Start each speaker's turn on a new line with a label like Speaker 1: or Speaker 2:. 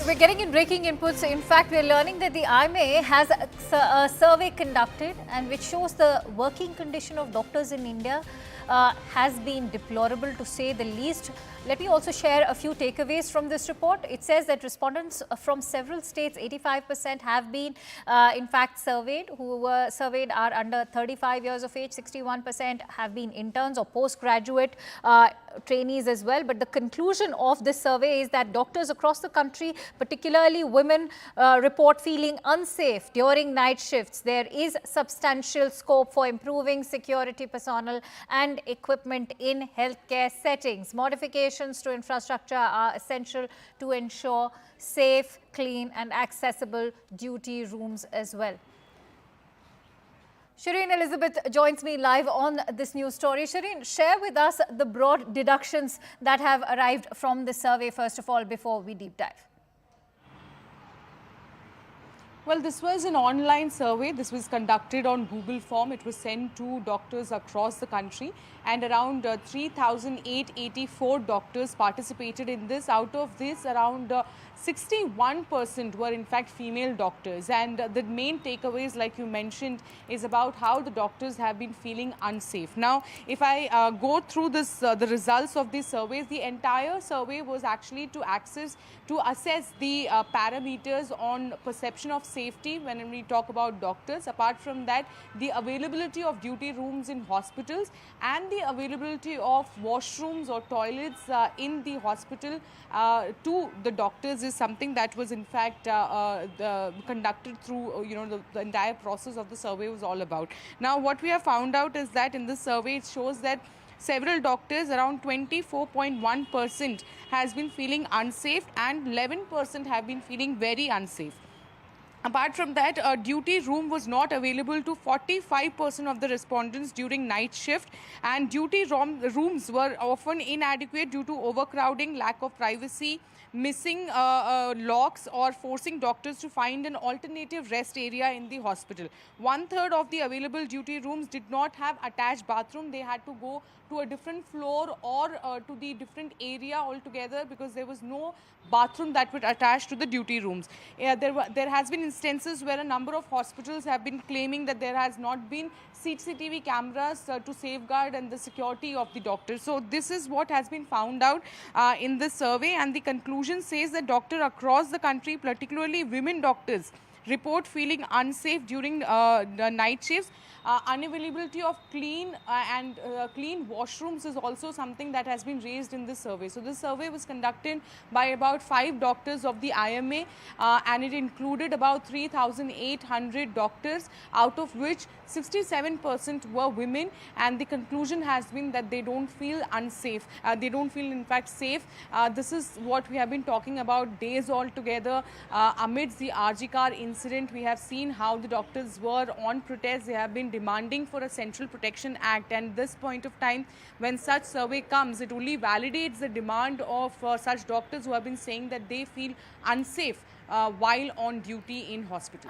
Speaker 1: We're getting in breaking inputs. In fact, we're learning that the IMA has a survey conducted and which shows the working condition of doctors in India has been deplorable to say the least. Let me also share a few takeaways from this report. It says that respondents from several states, 85% have been in fact surveyed. Who were surveyed are under 35 years of age, 61% have been interns or postgraduate trainees as well. But the conclusion of this survey is that doctors across the country, particularly women, report feeling unsafe during night shifts. There is substantial scope for improving security personnel and equipment in healthcare settings. Modifications to infrastructure are essential to ensure safe, clean and accessible duty rooms as well. Shireen Elizabeth joins me live on this news story. Shireen, share with us the broad deductions that have arrived from the survey, first of all, before we deep dive.
Speaker 2: Well, this was an online survey. This was conducted on Google Form. It was sent to doctors across the country, and around 3,884 doctors participated in this. Out of this, around 61% were in fact female doctors. And the main takeaways, like you mentioned, is about how the doctors have been feeling unsafe. Now, if I go through this, the results of these surveys, the entire survey was actually to assess the parameters on perception of safety when we talk about doctors. Apart from that, the availability of duty rooms in hospitals and the availability of washrooms or toilets in the hospital to the doctors is something that was in fact conducted through the entire process of the survey was all about. Now, what we have found out is that in this survey it shows that several doctors, around 24.1%, has been feeling unsafe and 11% have been feeling very unsafe. Apart from that, a duty room was not available to 45% of the respondents during night shift, and duty rooms were often inadequate due to overcrowding, lack of privacy, missing locks, or forcing doctors to find an alternative rest area in the hospital. 1/3 of the available duty rooms did not have attached bathroom. They had to go to a different floor or to the different area altogether because there was no bathroom that would attach to the duty rooms. There has been instances where a number of hospitals have been claiming that there has not been CCTV cameras to safeguard and the security of the doctors. So this is what has been found out in this survey, and the conclusion says that doctors across the country, particularly women doctors, report feeling unsafe during the night shifts. Unavailability of clean washrooms is also something that has been raised in this survey. So this survey was conducted by about 5 doctors of the IMA and it included about 3,800 doctors, out of which 67% were women, and the conclusion has been that they don't feel unsafe. They don't feel in fact safe. This is what we have been talking about days altogether. Amidst the RG car incident, we have seen how the doctors were on protest. They have been demanding for a Central Protection Act, and this point of time when such survey comes, it only validates the demand of such doctors who have been saying that they feel unsafe while on duty in hospital.